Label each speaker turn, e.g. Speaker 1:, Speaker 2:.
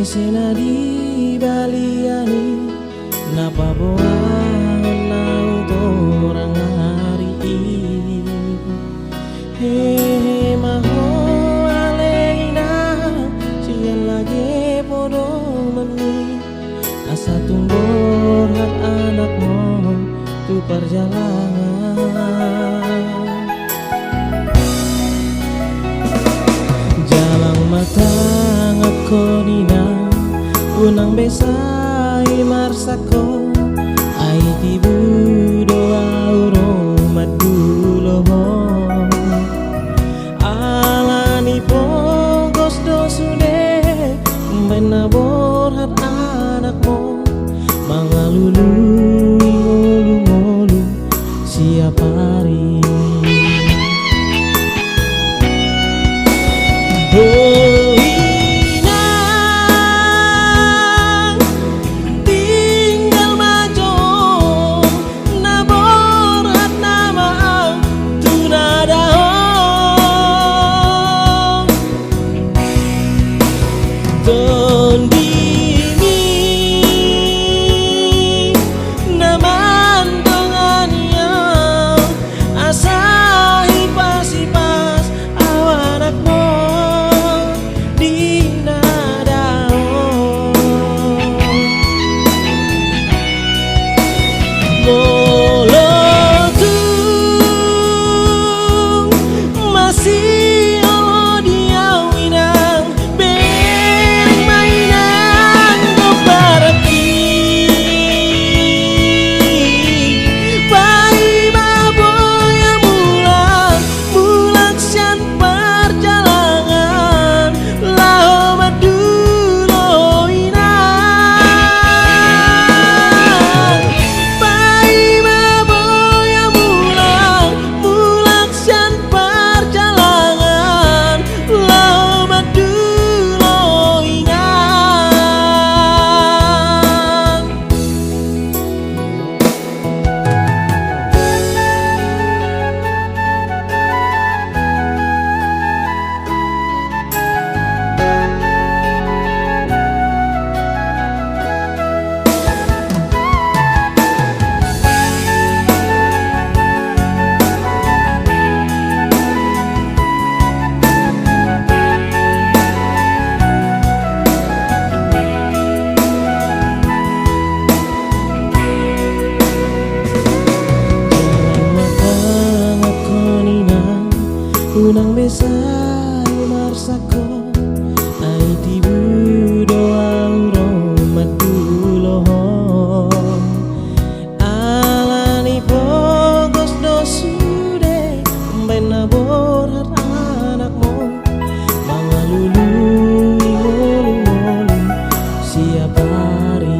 Speaker 1: sena di baliani napa boang nau torang hari ini he maho aleina sian lagi podo meni asa tumbor hat anakmu tu perjalanan jalan mata ngakonina unang besai marsako ai tibu doa uromat dulo alani pogos dosude menabor hat anakmu mangalulu ngulu-ngulu siap hari unang besai marsako ai tibu doa uromat dulo alani pogos dosude menabor hat anakmu mangalulu ngulu-ngulu siap hari